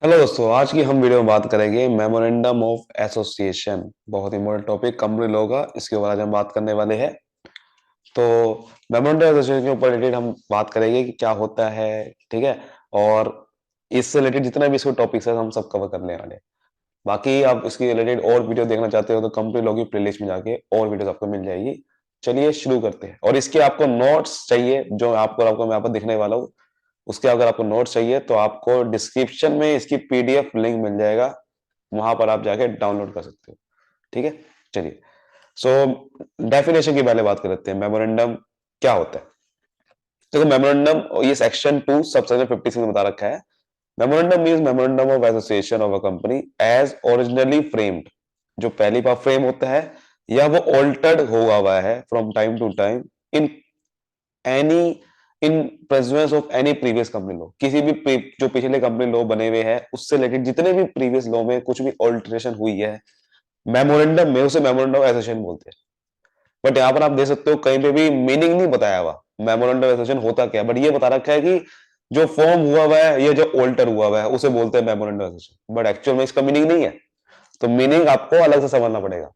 Hello दोस्तों, आज की हम वीडियो में बात करेंगे मेमोरेंडम ऑफ एसोसिएशन। बहुत इंपॉर्टेंट टॉपिक कंपनी लॉ का, इसके ऊपर आज हम बात करने वाले हैं। तो मेमोरेंडम एसोसिएशन के ऊपर रिलेटेड हम बात करेंगे कि क्या होता है, ठीक है। और इससे रिलेटेड जितना भी इसके टॉपिक्स है हम सब कवर करने वाले हैं। बाकी आप इसकी रिलेटेड और वीडियो देखना चाहते हो तो कंपनी लॉ की प्लेलिस्ट में जाके और वीडियोस आपको मिल जाएगी। चलिए शुरू करते हैं। और इसके आपको नोट्स चाहिए जो आपको मैं यहाँ पर दिखने वाला हूँ, उसके अगर आपको नोट्स चाहिए तो आपको डिस्क्रिप्शन में इसकी पीडीएफ लिंक मिल जाएगा, वहां पर आप जाके डाउनलोड कर सकते हो। ठीक है, चलिए। सो डेफिनेशन की पहले बात कर लेते हैं, मेमोरेंडम क्या होता है। देखो मेमोरेंडम, ये सेक्शन 2 सब सेक्शन 56 में बता रखा है। Memorandum means memorandum of association of a company as originally framed. जो पहली बार फ्रेम होता है या वो ऑल्टर्ड हुआ है from time to time in any in presence of any previous company law. किसी भी जो पिछले कंपनी लॉ बने हुए हैं उससे रिलेटेड जितने भी प्रीवियस लॉ में कुछ भी ऑल्टरेशन हुई है मेमोरेंडम में, उसे मेमोरेंडम एसोसिएशन बोलते हैं। बट यहाँ पर आप देख सकते हो कहीं पे भी मीनिंग नहीं बताया हुआ मेमोरेंडम एसोसिएशन होता क्या, बट ये बता रखा है कि जो फॉर्म हुआ है या जो ऑल्टर हुआ है उसे बोलते हैं मेमोरेंडम एसोसिएशन। बट एक्चुअल में इसका मीनिंग नहीं है, तो मीनिंग आपको अलग से समझना पड़ेगा।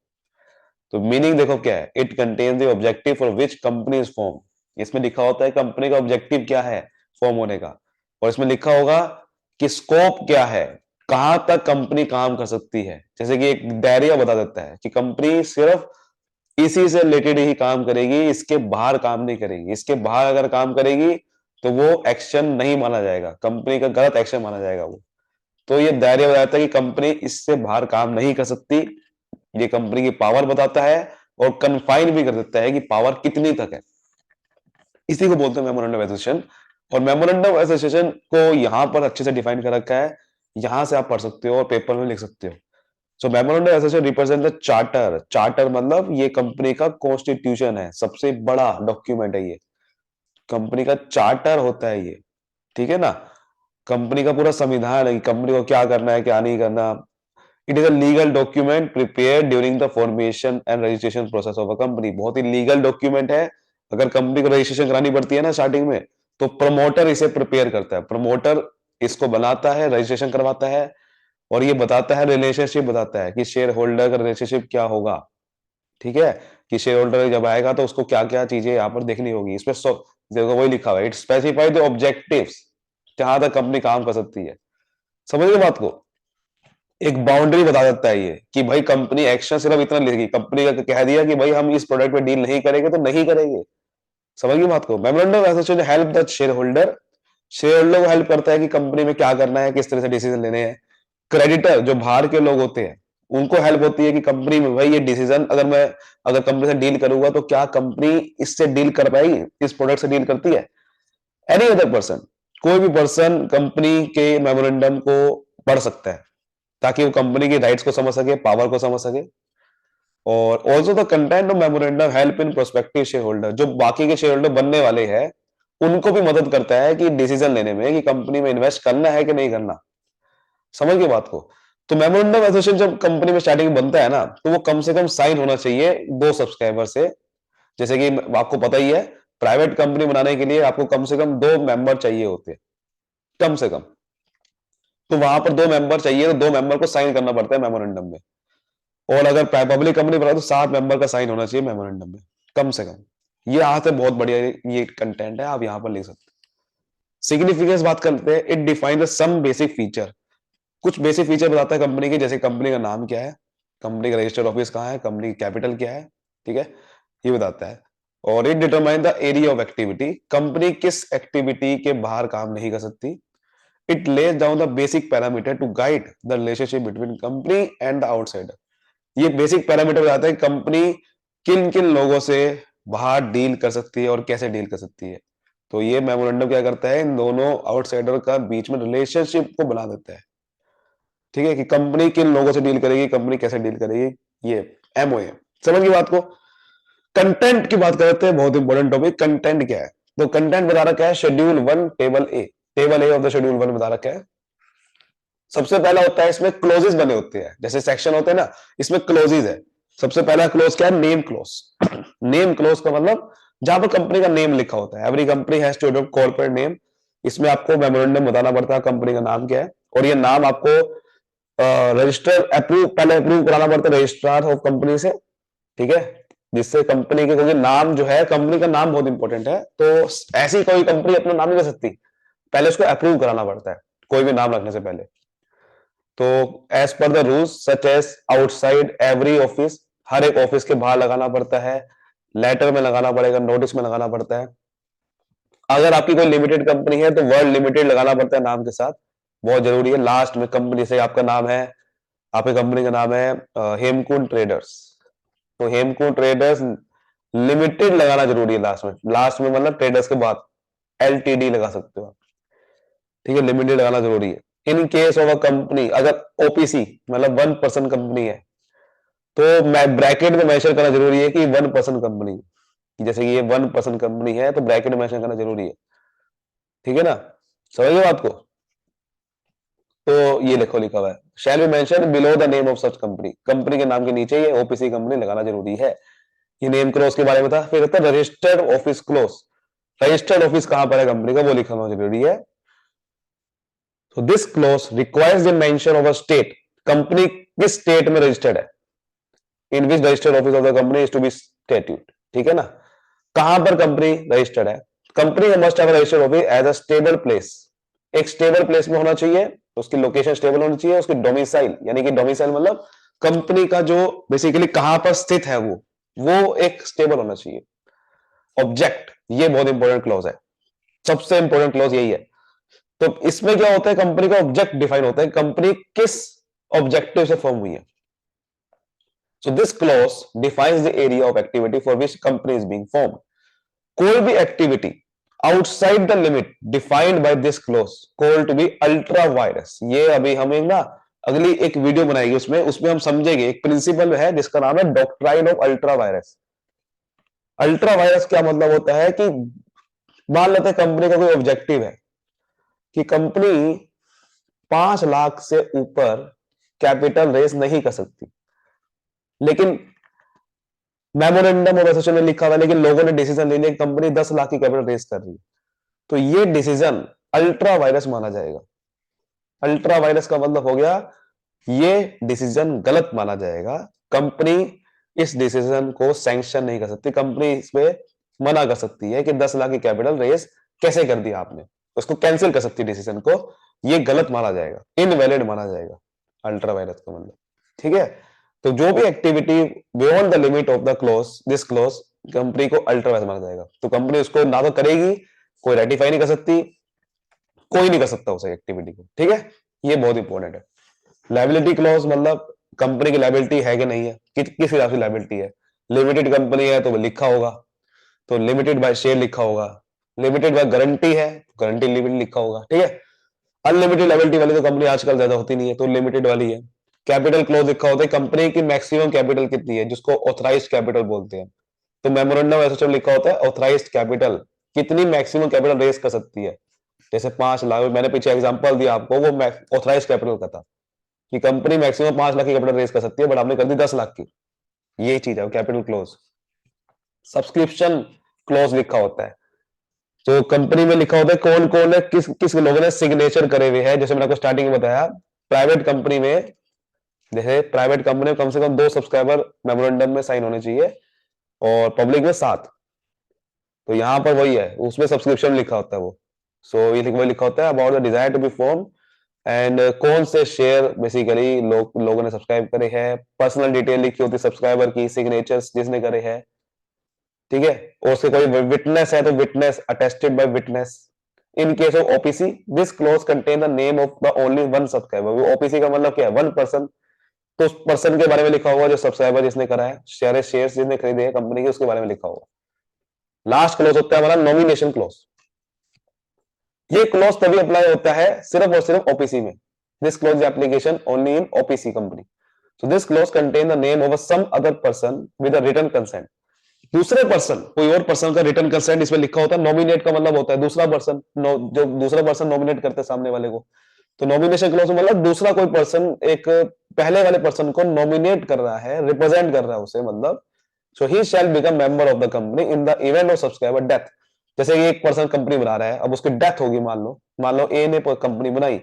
तो मीनिंग देखो क्या है, it contains the objective for which company is form. इसमें लिखा होता है कंपनी का ऑब्जेक्टिव क्या है फॉर्म होने का, और इसमें लिखा होगा कि स्कोप क्या है, कहां तक कंपनी काम कर सकती है। जैसे कि एक दायरा बता देता है कि कंपनी सिर्फ इसी से रिलेटेड ही काम करेगी, इसके बाहर काम नहीं करेगी। इसके बाहर अगर काम करेगी तो वो एक्शन नहीं माना जाएगा, कंपनी का गलत एक्शन माना जाएगा वो। तो ये दायरा बताता है कि कंपनी इससे बाहर काम नहीं कर सकती। ये कंपनी की पावर बताता है और कन्फाइन भी कर देता है कि पावर कितनी तक है। इसी को बोलते हैं मेमोरेंडम एसोसिएशन। और मेमोरेंडम एसोसिएशन को यहां पर अच्छे से डिफाइन कर रखा है, यहां से आप पढ़ सकते हो और पेपर में लिख सकते हो। So memorandum association represent the charter. Charter मतलब ये कंपनी का कॉन्स्टिट्यूशन है, सबसे बड़ा डॉक्यूमेंट है ये, कंपनी का चार्टर होता है ये। ठीक है ना, कंपनी का पूरा संविधान है कि कंपनी को क्या करना है क्या नहीं करना। It is a legal document prepared during the formation and registration process of a company. बहुत ही लीगल डॉक्यूमेंट है। अगर कंपनी को रजिस्ट्रेशन करानी पड़ती है ना स्टार्टिंग में, तो प्रमोटर इसे प्रिपेयर करता है। प्रमोटर इसको बनाता है, रजिस्ट्रेशन करवाता है, और ये बताता है, रिलेशनशिप बताता है कि शेयर होल्डर का रिलेशनशिप क्या होगा। ठीक है, कि शेयर होल्डर जब आएगा तो उसको क्या क्या चीजें यहाँ पर देखनी होगी। इसमें देखो वही लिखा हुआ है, इट स्पेसिफाई द ऑब्जेक्टिव्स, जहां तक कंपनी काम कर सकती है। समझ गए बात को, एक बाउंड्री बता देता है ये कि भाई कंपनी एक्शन सिर्फ इतना लेगी। कंपनी का कह दिया कि भाई हम इस प्रोडक्ट पे डील नहीं करेंगे तो नहीं करेंगे। समझ गई बात को। Memorandum association help the share holder. Share holder को हेल्प करता है कि कंपनी में क्या करना है, किस तरह से डिसीजन लेने हैं। क्रेडिटर जो बाहर के लोग होते हैं उनको हेल्प होती है कि कंपनी में भाई ये डिसीजन अगर कंपनी से डील करूंगा तो क्या कंपनी इससे डील कर पाएगी, इस प्रोडक्ट से डील करती है। एनी अदर पर्सन, कोई भी पर्सन कंपनी के मेमोरेंडम को पढ़ सकता है ताकि वो कंपनी की राइट्स को समझ सके, पावर को समझ सके। और also the content of memorandum help in prospective share holder, जो बाकी के शेयर होल्डर बनने वाले हैं उनको भी मदद करता है कि डिसीजन लेने में कि कंपनी में इन्वेस्ट करना है कि नहीं करना। समझ गए बात को। तो मेमोरेंडम एसोसिएशन जब कंपनी में स्टार्टिंग में बनता है ना, तो वो कम से कम साइन होना चाहिए दो सब्सक्राइबर से। जैसे कि आपको पता ही है, प्राइवेट कंपनी बनाने के लिए आपको कम से कम दो मेंबर चाहिए होते हैं, कम से कम। तो वहां पर दो मेंबर चाहिए, तो दो मेंबर को साइन करना पड़ता है मेमोरेंडम में। और अगर पब्लिक कंपनी बना तो 7 मेंबर का साइन होना चाहिए मेमोरेंडम में, कम से कम। ये यहाँ से बहुत बढ़िया ये कंटेंट है, आप यहाँ पर लिख सकते हैं। सिग्निफिकेंस बात करते हैं, it define some basic feature. कुछ बेसिक फीचर बताता है कंपनी के, जैसे कंपनी का नाम क्या है, कंपनी का रजिस्टर्ड ऑफिस कहाँ है, कंपनी की कैपिटल क्या है। ठीक है, ये बताता है। और it determine the area of activity, company किस एक्टिविटी के बाहर काम नहीं कर सकती। It lays down the basic parameter to guide the relationship between company and the outsider. ये बेसिक पैरामीटर बताता है कंपनी किन किन लोगों से बाहर डील कर सकती है और कैसे डील कर सकती है। तो ये मेमोरेंडम क्या करता है, इन दोनों आउटसाइडर का बीच में रिलेशनशिप को बना देता है। ठीक है, कि कंपनी किन लोगों से डील करेगी, कंपनी कैसे डील करेगी, ये एमओए। समझ की बात को। कंटेंट की बात करते हैं, बहुत इंपॉर्टेंट टॉपिक, कंटेंट क्या है। तो कंटेंट बता रखा है schedule 1 table A. Table A of the schedule 1 बता रखा है। सबसे पहला होता है, इसमें क्लोजेस बने होते हैं, जैसे सेक्शन होते हैं ना, इसमें क्लोजेस है। सबसे पहला क्लोज क्या है, नेम क्लोज। नेम क्लोज का मतलब जहां पर कंपनी का नेम लिखा होता है। Every company has to adopt corporate name. इसमें आपको मेमोरेंडम बताना पड़ता है कंपनी का नाम क्या है। और ये नाम आपको रजिस्टर अप्रूव पहले अप्रूव कराना पड़ता है रजिस्ट्रार ऑफ कंपनी से, ठीक है, जिससे कंपनी के, क्योंकि नाम जो है कंपनी का नाम बहुत इंपॉर्टेंट है, तो ऐसी कोई कंपनी अपना नाम नहीं ले सकती, पहले उसको अप्रूव कराना पड़ता है कोई भी नाम रखने से पहले। तो एज पर the rules such as outside every office, हर एक ऑफिस के बाहर लगाना पड़ता है, लेटर में लगाना पड़ेगा, नोटिस में लगाना पड़ता है। अगर आपकी कोई लिमिटेड कंपनी है तो वर्ल्ड लिमिटेड लगाना पड़ता है नाम के साथ, बहुत जरूरी है। लास्ट में कंपनी से आपका नाम है, आपकी कंपनी का नाम है हेमकुंड ट्रेडर्स, तो हेमकुंड ट्रेडर्स लिमिटेड लगाना जरूरी है लास्ट में। लास्ट में मतलब ट्रेडर्स के बाद एलटीडी लगा सकते हो आप, ठीक है, लिमिटेड लगाना जरूरी है। In case of a company, अगर ओपीसी मतलब 1% कंपनी है, तो मैं ब्रैकेट में मेंशन करना जरूरी है कि 1% कंपनी, जैसे कि ये 1% कंपनी है तो ब्रैकेट में मेंशन करना जरूरी है, ठीक है ना, समझ गए बात को। तो ये लिखो, लिखा हुआ है shall be mention below the name of such company, company के नाम के नीचे ये ओपीसी कंपनी लगाना जरूरी है। ये नेम क्लोज के बारे में था। फिर होता है registered office close, registered office कहां पर है कंपनी का वो लिखना जरूरी है। तो this clause requires the mention of a state, company किस स्टेट में रजिस्टर्ड है, in which registered office of the company is to be statute, ठीक है ना, कहां पर कंपनी रजिस्टर्ड है। Company must have registered office as a stable place, एक स्टेबल प्लेस में होना चाहिए, उसकी लोकेशन स्टेबल होनी चाहिए, उसकी डोमिसाइल, यानी कि डोमिसाइल मतलब कंपनी का जो बेसिकली कहां पर स्थित है वो एक स्टेबल होना चाहिए। ऑब्जेक्ट, ये बहुत इंपॉर्टेंट क्लॉज है, सबसे इंपॉर्टेंट क्लॉज यही है। तो इसमें क्या होता है, कंपनी का ऑब्जेक्ट डिफाइन होता है, कंपनी किस ऑब्जेक्टिव से फॉर्म हुई है। So this clause defines the area of activity for which company is being formed. कोई भी activity outside the limit defined by this clause called to be ultra vires. ये अभी हम एक ना अगली एक वीडियो बनाएगी, उसमें उसमें हम समझेंगे, एक प्रिंसिपल है जिसका नाम है doctrine of ultra vires. Ultra vires क्या मतलब होता है कि मान लेते हैं कंपनी का कोई ऑब्जेक्टिव है कि कंपनी 5 लाख से ऊपर कैपिटल रेस नहीं कर सकती, लेकिन मेमोरेंडम ऑफ एसोसिएशन में लिखा हुआ है, लेकिन लोगों ने डिसीजन ले लिया कंपनी 10 लाख की कैपिटल रेस कर रही है, तो ये डिसीजन अल्ट्रा वायरस माना जाएगा। अल्ट्रा वायरस का मतलब हो गया ये डिसीजन गलत माना जाएगा, कंपनी इस डिसीजन को सैंक्शन नहीं कर सकती, कंपनी इस पे मना कर सकती है कि 10 लाख की कैपिटल रेस कैसे कर दिया आपने, उसको कैंसिल कर सकती है डिसीजन को, ये गलत माना जाएगा, इनवैलिड माना जाएगा अल्ट्रा वायरस का मतलब, ठीक है। तो जो भी activity beyond the limit of the close, this close, company को अल्ट्रा वायरस माना जाएगा। तो कंपनी उसको ना तो करेगी, कोई रेटिफाई नहीं कर सकती, कोई नहीं कर सकता उस एक्टिविटी को, ठीक है, ये बहुत इंपॉर्टेंट है। लायबिलिटी क्लॉज मतलब कंपनी की लायबिलिटी है कि नहीं है, किस हिसाब से लायबिलिटी है। लिमिटेड कंपनी है तो वो लिखा होगा, तो लिमिटेड बाय शेयर लिखा होगा, लिमिटेड बाय गारंटी है, गारंटी लिमिट लिखा होगा, ठीक है। अनलिमिटेड लायबिलिटी वाली तो कंपनी आजकल ज्यादा होती नहीं है, तो लिमिटेड वाली है। कैपिटल क्लोज लिखा होता है, कंपनी की मैक्सिमम कैपिटल कितनी है, जिसको ऑथराइज्ड कैपिटल बोलते हैं। तो मेमोरेंडम एसोसिएशन लिखा होता है ऑथराइज्ड कैपिटल, कितनी मैक्सिमम कैपिटल रेज कर सकती है। जैसे 5 लाख, मैंने पीछे एग्जांपल दिया आपको, वो ऑथराइज्ड कैपिटल का था कि कंपनी मैक्सिमम 5 लाख की कैपिटल रेज कर सकती है, बट आपने कर दी 10 लाख की, ये चीज है कैपिटल क्लोज। सब्सक्रिप्शन क्लोज लिखा होता है, तो कंपनी में लिखा होता है कौन कौन है, किस किस लोगों ने सिग्नेचर करे हुए हैं। जैसे मैंने आपको स्टार्टिंग में बताया, प्राइवेट कंपनी में, जैसे प्राइवेट कंपनी में कम से कम 2 सब्सक्राइबर मेमोरेंडम में साइन होने चाहिए, और पब्लिक में 7। तो यहां पर वही है, उसमें सब्सक्रिप्शन लिखा होता है वो। सो ये वही लिखा होता है about the desire to be form, and कौन से शेयर बेसिकली लोगों ने सब्सक्राइब करे हैं, पर्सनल डिटेल लिखी होती है सब्सक्राइबर की, सिग्नेचर्स जिसने करे हैं, ठीक है, और उसके कोई विटनेस है तो witness, attested bye witness. In case of OPC this clause contain the name of the only one subscriber. OPC का मतलब क्या है, 1 पर्सन, तो उस पर्सन के बारे में लिखा होगा जो सब्सक्राइबर जिसने करा है, शेयर जिसने खरीदे हैं कंपनी के, उसके बारे में लिखा होगा। लास्ट क्लोज होता है हमारा नॉमिनेशन क्लोज। ये क्लोज तभी अप्लाई होता है सिर्फ और सिर्फ ओपीसी में। This clause application only in OPC company. So this clause contain the name of some other person with a written consent. दूसरे पर्सन, कोई और पर्सन का रिटन कंसेंट इसमें लिखा होता है। नॉमिनेट का मतलब होता है दूसरा पर्सन, जो दूसरा पर्सन नॉमिनेट करते हैं सामने वाले को। तो नॉमिनेशन क्लॉज मतलब दूसरा कोई पर्सन एक पहले वाले पर्सन को नॉमिनेट कर रहा है, रिप्रेजेंट कर रहा है उसे, मतलब so he shall become member of the company in the event of subscriber death. जैसे एक पर्सन कंपनी बना रहा है, अब उसकी डेथ होगी, मान लो ए ने कंपनी बनाई,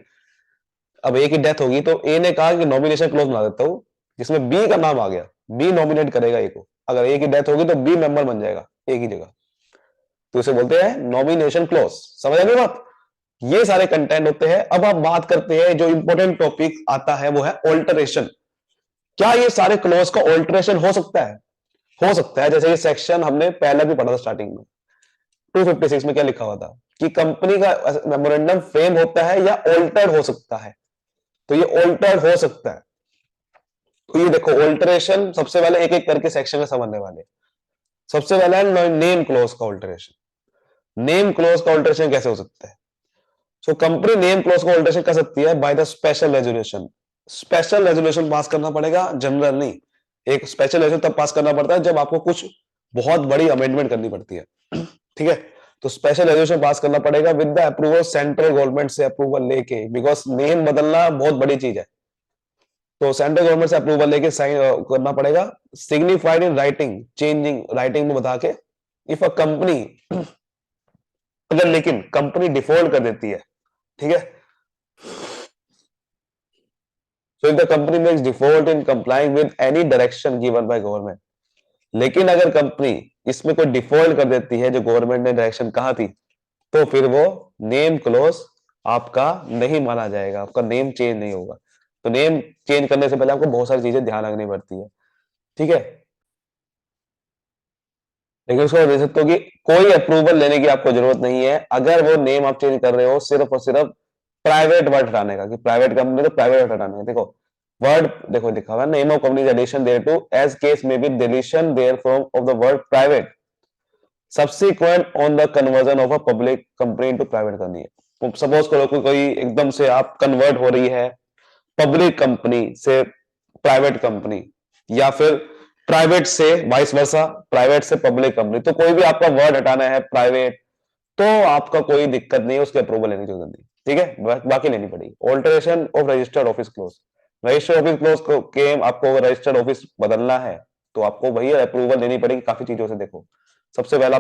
अब ए की डेथ होगी तो ए ने कहा कि नॉमिनेशन क्लोज बना देता हूं जिसमें बी का नाम आ गया, बी नॉमिनेट करेगा ए को, अगर ए की डेथ होगी तो बी मेंबर बन जाएगा ए की जगह, तो इसे बोलते हैं नॉमिनेशन क्लोज। समझ आ गई बात? ये सारे कंटेंट होते हैं। अब आप बात करते हैं, जो इंपॉर्टेंट टॉपिक आता है वो है ऑल्टरेशन। क्या ये सारे क्लोज का ऑल्टरेशन हो सकता है? हो सकता है। जैसे ये सेक्शन हमने पहले भी पढ़ा था स्टार्टिंग में, 256 में क्या लिखा हुआ था कि कंपनी का मेमोरेंडम फ्रेम होता है या ऑल्टर्ड हो सकता है, तो ये ऑल्टर्ड हो सकता है। तो ये देखो ऑल्टरेशन सबसे पहले एक एक करके सेक्शन में समझने वाले। सबसे पहले है नेम क्लोज का ऑल्टरेशन। नेम क्लोज का ऑल्टरेशन कैसे हो सकता है? सो कंपनी नेम क्लोज का ऑल्टरेशन कर सकती है by the special resolution. Special resolution pass करना पड़ेगा, जनरल नहीं। एक स्पेशल रेजोल्यूशन तब पास करना पड़ता है जब आपको कुछ बहुत बड़ी अमेंडमेंट करनी पड़ती है। ठीक है, तो स्पेशल रेजोल्यूशन पास करना पड़ेगा with the approval, central government से अप्रूवल लेके, बिकॉज नेम बदलना बहुत बड़ी चीज है, तो सेंट्रल गवर्नमेंट से अप्रूवल लेके साइन करना पड़ेगा। Signified in writing, changing writing में बता के। इफ अ कंपनी, अगर लेकिन कंपनी डिफॉल्ट कर देती है, ठीक है, so if the company makes default in complying with any direction given by government, लेकिन अगर कंपनी इसमें कोई डिफॉल्ट कर देती है जो गवर्नमेंट ने डायरेक्शन कहा थी, तो फिर वो नेम क्लोज आपका नहीं माना जाएगा, आपका नेम चेंज नहीं होगा। तो नेम चेंज करने से पहले आपको बहुत सारी चीजें ध्यान रखनी पड़ती है, ठीक है। लेकिन उसको दे सकते हो कि कोई अप्रूवल लेने की आपको जरूरत नहीं है अगर वो नेम आप चेंज कर रहे हो सिर्फ और सिर्फ प्राइवेट वर्ड हटाने का, कि प्राइवेट कंपनी तो प्राइवेट वर्ड हटाने का। देखो वर्ड, देखो लिखा हुआ name of company addition thereto as case में be deletion therefrom of the word private subsequent on the conversion of a public company into private करनी है। सपोज करो कोई एकदम से आप कन्वर्ट हो रही है पब्लिक कंपनी से प्राइवेट कंपनी, या फिर प्राइवेट से वाइस वर्सा, प्राइवेट से पब्लिक कंपनी, तो कोई भी आपका वर्ड हटाना है प्राइवेट, तो आपका कोई दिक्कत नहीं है, उसके अप्रूवल लेने की जरूरत नहीं, ठीक है, बाकी लेनी पड़ेगी। Alteration of registered office close, registered office close को के आपको रजिस्टर्ड ऑफिस बदलना है तो आपको वही अप्रूवल लेनी पड़ेगी काफी चीजों से। देखो सबसे पहला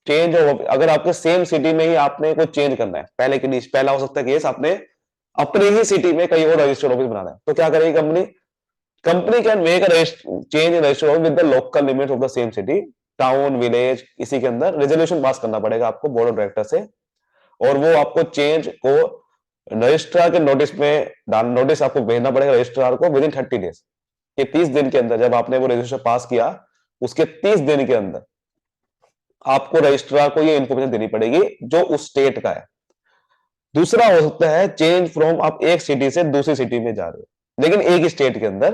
चेंज ऑफ, अगर आपके सेम सिटी में ही आपने कुछ चेंज करना है, पहले के नहीं, पहला हो सकता है केस आपने अपने ही सिटी में कहीं और रजिस्टर्ड ऑफिस बनाना है, तो क्या करेगी company? Company can make a change in registered office with the local limits of the same city, town, village, इसी के अंदर रेजोल्यूशन पास करना पड़ेगा आपको बोर्ड ऑफ डायरेक्टर से, और वो आपको चेंज को रजिस्ट्रार के नोटिस में डाल, नोटिस आपको भेजना पड़ेगा रजिस्ट्रार को विद इन 30 डेज। ये 30 दिन के अंदर, जब आपने वो रजिस्ट्रेशन पास किया उसके 30 दिन के अंदर आपको रजिस्ट्रार को ये इंफॉर्मेशन देनी पड़ेगी जो उस स्टेट का है। दूसरा हो सकता है चेंज फ्रॉम, आप एक सिटी से दूसरी सिटी में जा रहे हो लेकिन एक ही स्टेट के अंदर,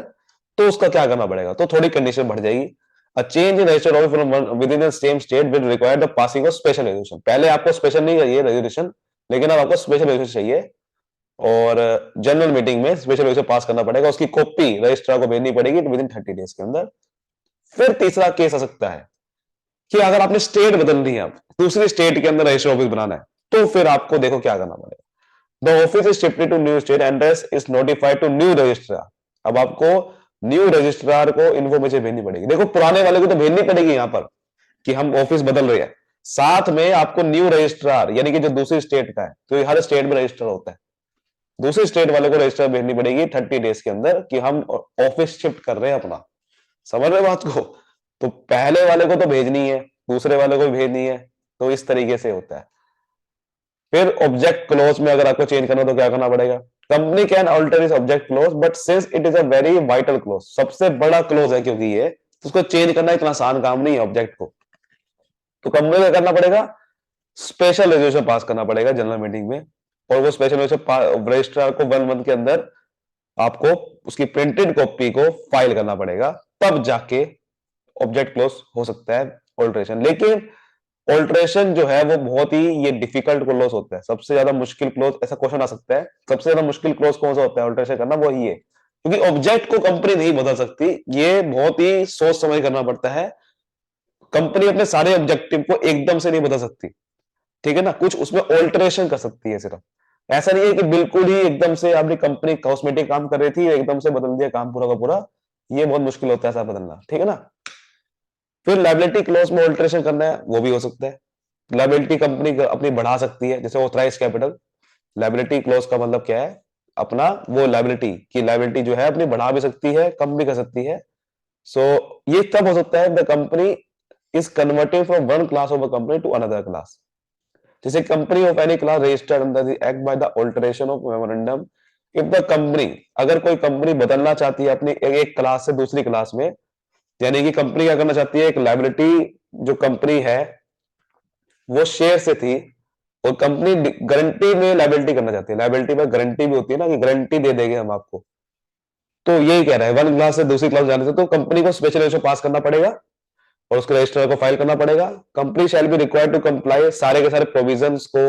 तो उसका क्या करना पड़ेगा? तो थोड़ी कंडीशन बढ़ जाएगी। A change in registered office from with in the same state will require the passing of special resolution. पहले आपको स्पेशल नहीं चाहिए रेजोल्यूशन, लेकिन अब आपको स्पेशल रेजोल्यूशन चाहिए, और जनरल मीटिंग में स्पेशल रेजोल्यूशन पास करना पड़ेगा, उसकी कॉपी रजिस्ट्रार को भेजनी पड़ेगी विद इन 30 डेज के अंदर। फिर तीसरा केस आ सकता है कि अगर आपने स्टेट बदल दी है, आप दूसरी स्टेट के अंदर रजिस्टर ऑफिस बनाना है, तो फिर आपको देखो क्या करना पड़ेगा। The office is shifted to new state, address is notified to new registrar. अब आपको न्यू रजिस्ट्रार को इन्फॉर्मेशन भेजनी पड़ेगी। देखो पुराने वाले को तो भेजनी पड़ेगी यहाँ पर कि हम ऑफिस बदल रहे हैं, साथ में आपको न्यू रजिस्ट्रार यानी कि जो दूसरी स्टेट का है, तो हर स्टेट में रजिस्टर होता है, दूसरी स्टेट वाले को रजिस्टर भेजनी पड़ेगी 30 डेज के अंदर कि हम ऑफिस शिफ्ट कर रहे हैं अपना। समझ रहे बात को? तो पहले वाले को तो भेजनी है, दूसरे वाले को भी भेजनी है, तो इस तरीके से होता है। फिर ऑब्जेक्ट क्लोज में अगर आपको चेंज करना तो क्या करना पड़ेगा? कंपनी कैन ऑल्टर इस object close but since it is a very vital close, सबसे बड़ा क्लोज है क्योंकि ये, तो उसको चेंज करना इतना आसान काम नहीं है ऑब्जेक्ट को, तो कंपनी को क्या करना पड़ेगा? स्पेशल रेजोल्यूशन पास करना पड़ेगा जनरल मीटिंग में, और वो स्पेशल रेजोल्यूशन रजिस्ट्रार को 1 मंथ के अंदर आपको उसकी प्रिंटेड कॉपी को फाइल करना पड़ेगा, तब जाके ऑब्जेक्ट क्लोज हो सकता है ऑल्टरेशन। लेकिन ऑल्टरेशन जो है वो बहुत ही ये डिफिकल्ट क्लोज होता है, सबसे ज्यादा मुश्किल क्लोज, ऐसा क्वेश्चन आ सकता है सबसे ज्यादा मुश्किल क्लोज कौन सा होता है ऑल्टरेशन करना? वो ही है, क्योंकि ऑब्जेक्ट को कंपनी नहीं बदल सकती, ये बहुत ही सोच समझ करना पड़ता है। कंपनी अपने सारे ऑब्जेक्टिव को एकदम से नहीं बदल सकती, ठीक है ना, कुछ उसमें ऑल्टरेशन कर सकती है सिर्फ। ऐसा नहीं है कि बिल्कुल ही एकदम से आपकी कंपनी कॉस्मेटिक काम कर रही थी एकदम से बदल दिया काम पूरा का पूरा, ये बहुत मुश्किल होता है ऐसा बदलना, ठीक है ना। फिर लायबिलिटी क्लोज में ऑल्टरेशन करना है, वो भी हो सकता है। लायबिलिटी कंपनी अपनी बढ़ा सकती है, जैसे ऑथराइज कैपिटल। लायबिलिटी क्लोज का मतलब क्या है? अपना वो लायबिलिटी जो है अपनी बढ़ा भी सकती है, कम भी कर सकती है। सो ये तब हो सकता है the company is converted from one class of a company to another class. जैसे company of any class registered under the act by the alteration of memorandum, if the company, अगर कोई कंपनी बदलना चाहती है अपनी एक क्लास से दूसरी क्लास में, यानी कि कंपनी क्या करना चाहती है, एक लायबिलिटी जो कंपनी है वो शेयर से थी और कंपनी गारंटी में लायबिलिटी करना चाहती है। लायबिलिटी में गारंटी भी होती है ना, कि गारंटी दे देंगे हम आपको। तो यही कह रहा है, वन क्लास से दूसरी क्लास जाने से तो कंपनी को स्पेशल रजिस्टर पास करना पड़ेगा और उसके रजिस्ट्रार को फाइल करना पड़ेगा। Company shall be required to comply, सारे के सारे प्रोविजंस को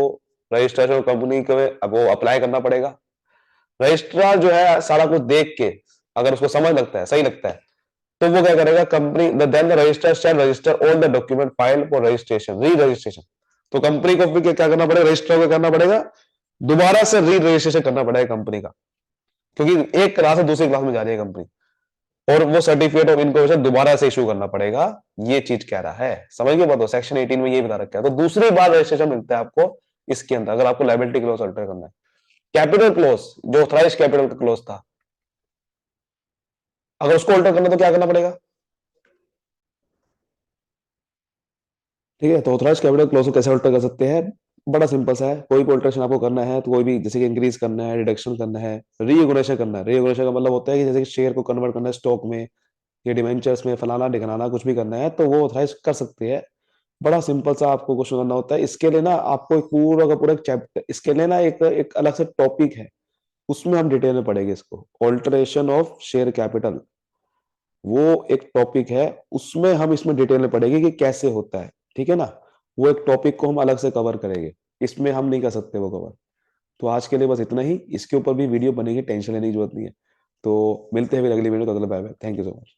रजिस्ट्रेशन कंपनी को वो अप्लाई करना पड़ेगा। रजिस्ट्रार जो है सारा कुछ देख के अगर उसको समझ लगता है, सही लगता है, तो वो क्या करेगा, company then the register shall register all the document file for registration, re registration. तो कंपनी को भी क्या करना पड़ेगा, रजिस्टर को करना पड़ेगा, दोबारा से री रजिस्ट्रेशन करना पड़ेगा कंपनी का, क्योंकि एक क्लास से दूसरी क्लास में जा रही है कंपनी, और वो सर्टिफिकेट ऑफ इनकॉर्पोरेशन दोबारा से इशू करना पड़ेगा। ये चीज कह रहा है, समझ गए बात, सेक्शन 18 में ये बता रखा है। तो दूसरी बार रजिस्ट्रेशन मिलता है आपको इसके अंदर, अगर आपको लायबिलिटी क्लोज अल्टर करना है। कैपिटल क्लोज जो ऑथराइज कैपिटल क्लोज था, अगर उसको अल्टर करना तो क्या करना पड़ेगा, ठीक है। तो ऑथराइज कैपिटल क्लोज को कैसे अल्टर कर सकते हैं, बड़ा सिंपल सा है। कोई भी अल्टरेशन आपको करना है तो कोई भी, जैसे कि इंक्रीज करना है, रिडक्शन करना है, रीऑर्गेनाइजेशन करना है। रीऑर्गेनाइजेशन का मतलब होता है कि जैसे कि शेयर को कन्वर्ट करना है स्टॉक में, ये डिवेंचर्स में, फलाना ढिकाना कुछ भी करना है तो वो ऑथराइज कर सकते हैं। बड़ा सिंपल सा आपको क्वेश्चन करना होता है। इसके लिए ना आपको एक पूरा का पूरा एक चैप्टर, इसके लिए ना एक एक अलग से टॉपिक है, उसमें हम डिटेल में पढ़ेंगे इसको। ऑल्टरेशन ऑफ शेयर कैपिटल, वो एक टॉपिक है, उसमें हम इसमें डिटेल में पढ़ेंगे कि कैसे होता है, ठीक है ना। वो एक टॉपिक को हम अलग से कवर करेंगे, इसमें हम नहीं कर सकते वो कवर। तो आज के लिए बस इतना ही, इसके ऊपर भी वीडियो बनेगी, टेंशन लेने की जरूरत नहीं है। तो मिलते हैं फिर अगली वीडियो, तब तक bye bye, thank you so much.